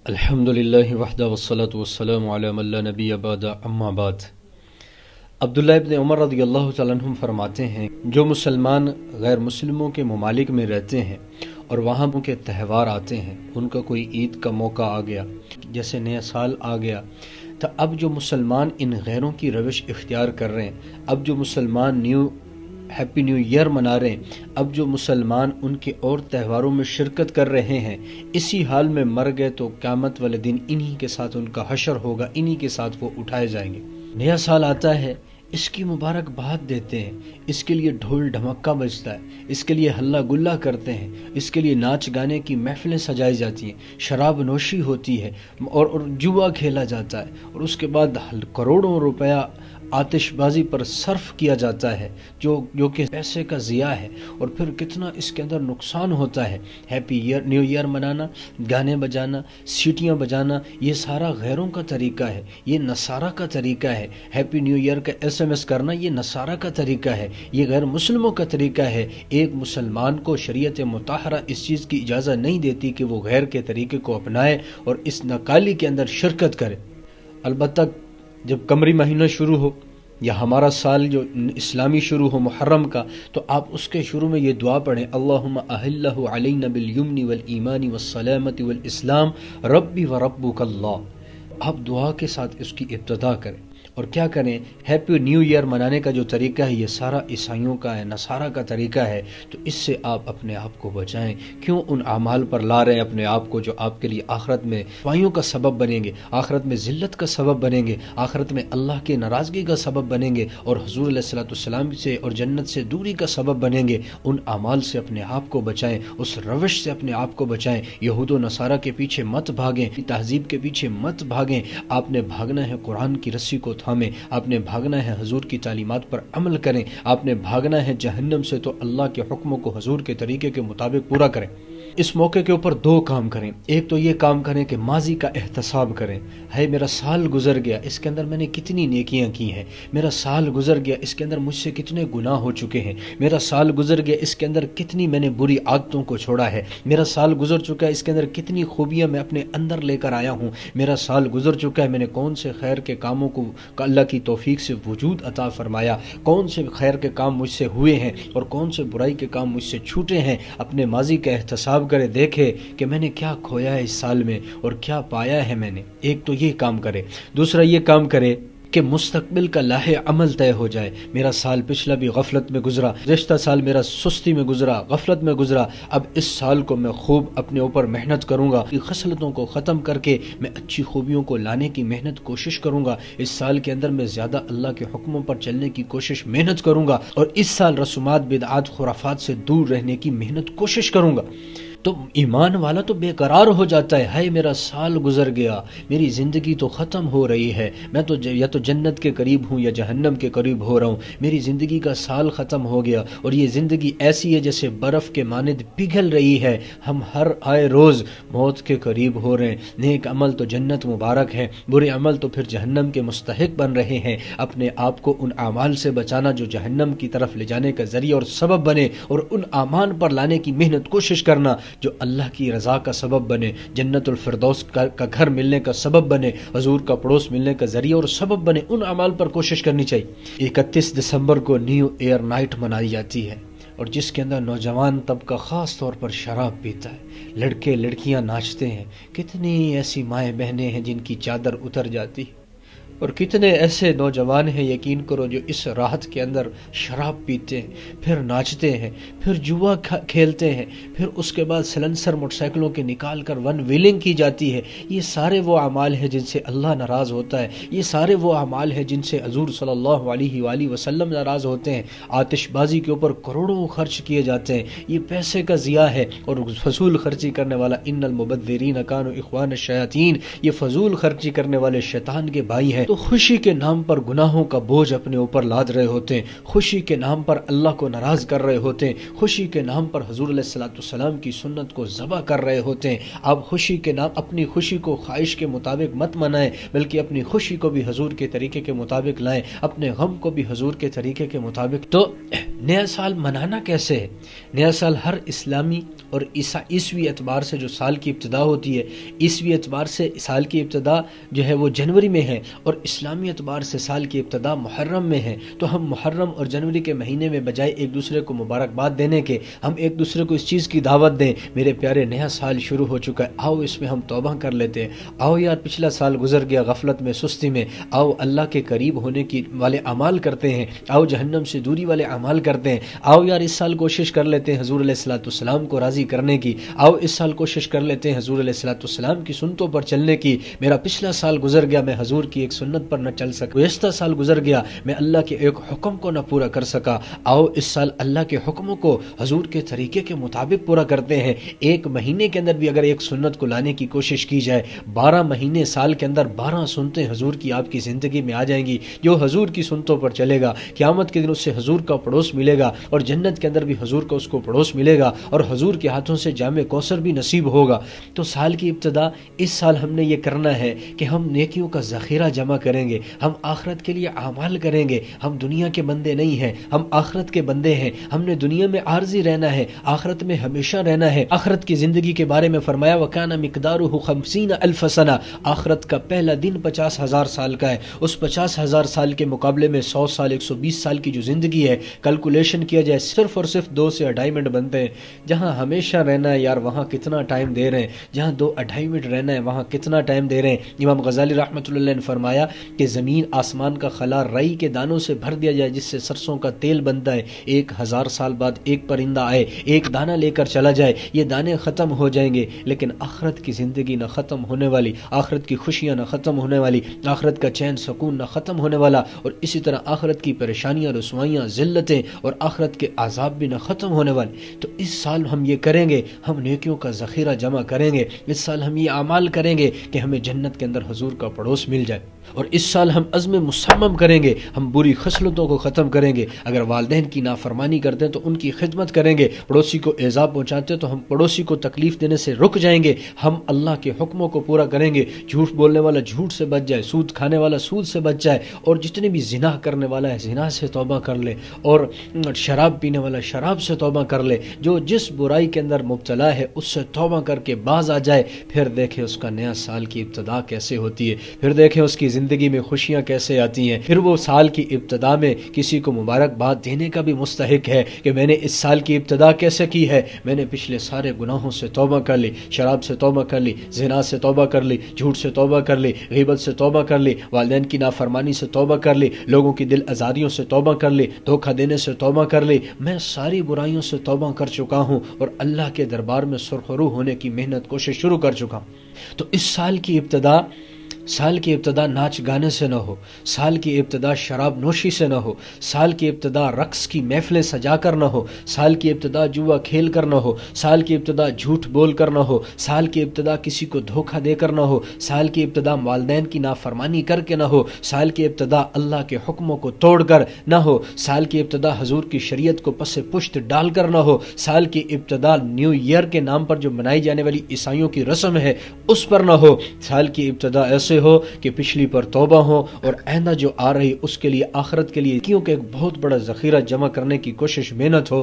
الحمد للہ وحدہ والصلاة والسلام علی من لا نبی بعد اما بعد۔ عبداللہ ابن عمر رضی اللہ تعالیٰ عنہ فرماتے ہیں، جو مسلمان غیر مسلموں کے ممالک میں رہتے ہیں اور وہاں ان کے تہوار آتے ہیں، ان کا کوئی عید کا موقع آ گیا، جیسے نیا سال آ گیا، تو اب جو مسلمان ان غیروں کی روش اختیار کر رہے ہیں، اب جو مسلمان ہیپی نیو ایئر منا رہے ہیں، اب جو مسلمان ان کے اور تہواروں میں شرکت کر رہے ہیں، اسی حال میں مر گئے تو قیامت والے دن انہی کے ساتھ ان کا حشر ہوگا، انہی کے ساتھ وہ اٹھائے جائیں گے۔ نیا سال آتا ہے، اس کی مبارکباد دیتے ہیں، اس کے لیے ڈھول ڈھمکا بجتا ہے، اس کے لیے ہلا گلا کرتے ہیں، اس کے لیے ناچ گانے کی محفلیں سجائی جاتی ہیں، شراب نوشی ہوتی ہے اور جوا کھیلا جاتا ہے، اور اس کے بعد کروڑوں روپیہ آتش بازی پر صرف کیا جاتا ہے جو کہ پیسے کا ضیاع ہے، اور پھر کتنا اس کے اندر نقصان ہوتا ہے۔ ہیپی نیو ایئر منانا، گانے بجانا، سیٹیاں بجانا، یہ سارا غیروں کا طریقہ ہے، یہ نصارہ کا طریقہ ہے۔ ہیپی نیو ایئر کا SMS کرنا یہ نصارہ کا طریقہ ہے، یہ غیر مسلموں کا طریقہ ہے۔ ایک مسلمان کو شریعت مطہرہ اس چیز کی اجازت نہیں دیتی کہ وہ غیر کے طریقے کو اپنائے اور اس ناکالی کے اندر شرکت کرے۔ البتہ جب قمری مہینہ شروع ہو یا ہمارا سال جو اسلامی شروع ہو محرم کا، تو آپ اس کے شروع میں یہ دعا پڑھیں، اللہم احلہ علینا بالیمن والایمان والسلامت والاسلام ربی وربک اللہ۔ آپ دعا کے ساتھ اس کی ابتدا کریں، اور کیا کریں، ہیپی نیو ایئر منانے کا جو طریقہ ہے یہ سارا عیسائیوں کا ہے، نصارہ کا طریقہ ہے، تو اس سے آپ اپنے آپ کو بچائیں۔ کیوں ان اعمال پر لا رہے ہیں اپنے آپ کو جو آپ کے لیے آخرت میں رسوائیوں کا سبب بنیں گے، آخرت میں ذلت کا سبب بنیں گے، آخرت میں اللہ کی ناراضگی کا سبب بنیں گے، اور حضور علیہ الصلوۃ والسلام سے اور جنت سے دوری کا سبب بنیں گے۔ ان اعمال سے اپنے آپ کو بچائیں، اس روش سے اپنے آپ کو بچائیں۔ یہود و نصارہ کے پیچھے مت بھاگیں، تہذیب کے پیچھے مت بھاگیں۔ آپ نے بھاگنا ہے قرآن کی رسی کو تھامیں، آپ نے بھاگنا ہے حضور کی تعلیمات پر عمل کریں، آپ نے بھاگنا ہے جہنم سے تو اللہ کے حکموں کو حضور کے طریقے کے مطابق پورا کریں۔ اس موقع کے اوپر دو کام کریں، ایک تو یہ کام کریں کہ ماضی کا احتساب کریں، ہے میرا سال گزر گیا، اس کے اندر میں نے کتنی نیکیاں کی ہیں، میرا سال گزر گیا، اس کے اندر مجھ سے کتنے گناہ ہو چکے ہیں، میرا سال گزر گیا، اس کے اندر کتنی میں نے بری عادتوں کو چھوڑا ہے، میرا سال گزر چکا ہے، اس کے اندر کتنی خوبیاں میں اپنے اندر لے کر آیا ہوں، میرا سال گزر چکا ہے، میں نے کون سے خیر کے کاموں کو اللہ کی توفیق سے وجود عطا فرمایا، کون سے خیر کے کام مجھ سے ہوئے ہیں اور کون سے برائی کے کام مجھ سے چھوٹے ہیں۔ اپنے ماضی کا احتساب کرے، دیکھے کہ میں نے کیا کھویا ہے اس سال میں اور کیا پایا ہے میں نے۔ ایک تو یہ کام کرے، دوسرا یہ کام کرے کہ مستقبل کا لاہ عمل طے ہو جائے۔ میرا سال پچھلا بھی غفلت میں گزرا، گزشتہ سال میرا سستی میں گزرا، غفلت میں گزرا، اب اس سال کو میں خوب اپنے اوپر محنت کروں گا، خصلتوں کو ختم کر کے میں اچھی خوبیوں کو لانے کی محنت کوشش کروں گا۔ اس سال کے اندر میں زیادہ اللہ کے حکموں پر چلنے کی کوشش محنت کروں گا، اور اس سال رسومات بدعات خرافات سے دور رہنے کی محنت کوشش کروں گا۔ تو ایمان والا تو بے قرار ہو جاتا ہے، ہائے میرا سال گزر گیا، میری زندگی تو ختم ہو رہی ہے، میں تو یا تو جنت کے قریب ہوں یا جہنم کے قریب ہو رہا ہوں، میری زندگی کا سال ختم ہو گیا، اور یہ زندگی ایسی ہے جیسے برف کے مانند پگھل رہی ہے، ہم ہر آئے روز موت کے قریب ہو رہے ہیں۔ نیک عمل تو جنت مبارک ہے، برے عمل تو پھر جہنم کے مستحق بن رہے ہیں۔ اپنے آپ کو ان اعمال سے بچانا جو جہنم کی طرف لے جانے کا ذریعہ اور سبب بنے، اور ان اعمال پر لانے کی محنت کوشش کرنا جو اللہ کی رضا کا سبب بنے، جنت الفردوس کا گھر ملنے کا سبب بنے، حضور کا پڑوس ملنے کا ذریعہ اور سبب بنے۔ ان اعمال پر کوشش کرنی چاہیے۔ 31 دسمبر کو نیو ایئر نائٹ منائی جاتی ہے، اور جس کے اندر نوجوان طبقہ خاص طور پر شراب پیتا ہے، لڑکے لڑکیاں ناچتے ہیں، کتنی ایسی مائیں بہنیں ہیں جن کی چادر اتر جاتی ہے، اور کتنے ایسے نوجوان ہیں یقین کرو جو اس راحت کے اندر شراب پیتے ہیں، پھر ناچتے ہیں، پھر جوا کھیلتے ہیں، پھر اس کے بعد سلنسر موٹر سائیکلوں کے نکال کر ون ویلنگ کی جاتی ہے۔ یہ سارے وہ اعمال ہیں جن سے اللہ ناراض ہوتا ہے، یہ سارے وہ اعمال ہیں جن سے حضور صلی اللہ علیہ وآلہ وسلم ناراض ہوتے ہیں۔ آتش بازی کے اوپر کروڑوں خرچ کیے جاتے ہیں، یہ پیسے کا ضیاع ہے، اور فضول خرچی کرنے والا ان المبذرین کانوا اخوان الشیاطین، یہ فضول خرچی کرنے والے شیطان کے بھائی ہیں۔ تو خوشی کے نام پر گناہوں کا بوجھ اپنے اوپر لاد رہے ہوتے ہیں، خوشی کے نام پر اللہ کو ناراض کر رہے ہوتے ہیں، خوشی کے نام پر حضور علیہ الصلوۃ والسلام کی سنت کو ذبح کر رہے ہوتے ہیں۔ آپ خوشی کے نام اپنی خوشی کو خواہش کے مطابق مت منائیں، بلکہ اپنی خوشی کو بھی حضور کے طریقے کے مطابق لائیں، اپنے غم کو بھی حضور کے طریقے کے مطابق۔ تو نیا سال منانا کیسے ہے؟ نیا سال ہر اسلامی اور عیسوی اعتبار سے جو سال کی ابتدا ہوتی ہے، عیسوی اعتبار سے سال کی ابتدا جو ہے وہ جنوری میں ہے، اور اسلامی اعتبار سے سال کی ابتدا محرم میں ہے۔ تو ہم محرم اور جنوری کے مہینے میں بجائے ایک دوسرے کو مبارکباد دینے کے، ہم ایک دوسرے کو اس چیز کی دعوت دیں، میرے پیارے نیا سال شروع ہو چکا ہے، آؤ اس میں ہم توبہ کر لیتے ہیں، آؤ یار پچھلا سال گزر گیا غفلت میں، سستی میں، آؤ اللہ کے قریب ہونے کی والے اعمال کرتے ہیں، آؤ جہنم سے دوری والے اعمال کرتے ہیں، آؤ یار اس سال کوشش کر لیتے ہیں حضور علیہ الصلوۃ والسلام کو راضی کرنے کی، آؤ اس سال کوشش کر لیتے ہیں حضور علیہ الصلوۃ والسلام کی سنتوں پر چلنے کی۔ میرا پچھلا سال گزر گیا، میں حضور کی ایک سنت پر نہ چل سکا، گزشتہ سال گزر گیا، میں اللہ کے ایک حکم کو نہ پورا کر سکا، آؤ اس سال اللہ کے حکموں کو حضور کے طریقے کے مطابق پورا کرتے ہیں۔ ایک مہینے کے اندر بھی اگر ایک سنت کو لانے کی کوشش کی جائے، 12 مہینے سال کے اندر 12 سنتیں حضور کی آپ کی زندگی میں آ جائیں گی۔ جو حضور کی سنتوں پر چلے گا، قیامت کے دن اس سے حضور کا پڑوس ملے گا، اور جنت کے اندر بھی حضور کا اس کو پڑوس ملے گا، اور حضور کے ہاتھوں سے جام کوثر بھی نصیب ہوگا۔ تو سال کی ابتدا اس سال ہم نے یہ کرنا ہے کہ ہم نیکیوں کا ذخیرہ جمع کریں گے، ہم آخرت کے لیے اعمال کریں گے۔ ہم دنیا کے بندے نہیں ہیں، ہم آخرت کے بندے ہیں۔ ہم نے دنیا میں عارضی رہنا ہے، آخرت میں ہمیشہ رہنا ہے۔ آخرت کی زندگی کے بارے میں فرمایا وَكَانَ مِقْدَارُهُ 50 أَلْفَ سَنَةٍ، آخرت کا پہلا دن 50,000 سال کا ہے۔ اس 50,000 سال کے مقابلے میں 100 سال 120 سال کی جو زندگی ہے، کیلکولیشن کیا جائے صرف اور صرف 2 سے 2.5 منٹ بنتے ہیں۔ جہاں ہمیشہ رہنا ہے یار وہاں کتنا ٹائم دے رہے ہیں، جہاں 2-2.5 منٹ رہنا ہے وہاں کتنا ٹائم دے رہے ہیں۔ امام غزالی رحمۃ اللہ نے فرمایا کہ زمین آسمان کا خلا رائی کے دانوں سے بھر دیا جائے جس سے سرسوں کا تیل بنتا ہے، 1000 سال بعد ایک پرندہ آئے، ایک دانہ لے کر چلا جائے، یہ دانے ختم ہو جائیں گے، لیکن آخرت کی زندگی نہ ختم ہونے والی، آخرت کی خوشیاں نہ ختم ہونے والی، آخرت کا چین سکون نہ ختم ہونے والا، اور اسی طرح آخرت کی پریشانیاں، رسوائیاں، ذلتیں اور آخرت کے عذاب بھی نہ ختم ہونے والے۔ تو اس سال ہم یہ کریں گے، ہم نیکیوں کا ذخیرہ جمع کریں گے، اس سال ہم یہ اعمال کریں گے کہ ہمیں جنت کے اندر حضور کا پڑوس مل جائے، اور اس سال ہم عزم مصمم کریں گے، ہم بری خصلتوں کو ختم کریں گے۔ اگر والدین کی نافرمانی کرتے ہیں تو ان کی خدمت کریں گے، پڑوسی کو ایذا پہنچاتے ہیں تو ہم پڑوسی کو تکلیف دینے سے رک جائیں گے، ہم اللہ کے حکموں کو پورا کریں گے، جھوٹ بولنے والا جھوٹ سے بچ جائے، سود کھانے والا سود سے بچ جائے، اور جتنے بھی زنا کرنے والا ہے زنا سے توبہ کر لے، اور شراب پینے والا شراب سے توبہ کر لے، جو جس برائی کے اندر مبتلا ہے اس سے توبہ کر کے باز آ جائے۔ پھر دیکھیں اس کا نیا سال کی ابتدا کیسے ہوتی ہے، پھر دیکھیں اس کی زندگی میں خوشیاں کیسے آتی ہیں، پھر وہ سال کی ابتدا میں کسی کو مبارکباد دینے کا بھی مستحق ہے کہ میں نے اس سال کی ابتدا کیسے کی ہے، میں نے پچھلے سارے گناہوں سے توبہ کر لی، شراب سے توبہ کر لی، زنا سے توبہ کر لی، جھوٹ سے توبہ کر لی، غیبت سے توبہ کر لی، والدین کی نافرمانی سے توبہ کر لی، لوگوں کی دل آزاریوں سے توبہ کر لی، دھوکہ دینے سے توبہ کر لی، میں ساری برائیوں سے توبہ کر چکا ہوں، اور اللہ کے دربار میں سرخرو ہونے کی محنت کوشش شروع کر چکا ہوں۔ تو اس سال کی ابتدا ناچ گانے سے نہ ہو، سال کی ابتدا شراب نوشی سے نہ ہو، سال کی ابتدا رقص کی محفلیں سجا کر نہ ہو، سال کی ابتدا جوا کھیل کر نہ ہو، سال کی ابتدا جھوٹ بول کر نہ ہو، سال کی ابتدا کسی کو دھوکہ دے کر نہ ہو، سال کی ابتدا والدین کی نافرمانی کر کے نہ ہو، سال کی ابتدا اللہ کے حکموں کو توڑ کر نہ ہو، سال کی ابتدا حضور کی شریعت کو پس پشت ڈال کر نہ ہو، سال کی ابتدا نیو ایئر کے نام پر جو منائی جانے والی عیسائیوں کی رسم ہے اس پر نہ ہو، سال کی ابتدا ایسے ہو کہ پچھلی پر توبہ ہو، اور آئندہ جو آ رہی اس کے لیے آخرت کے لیے کیونکہ ایک بہت بڑا ذخیرہ جمع کرنے کی کوشش محنت ہو۔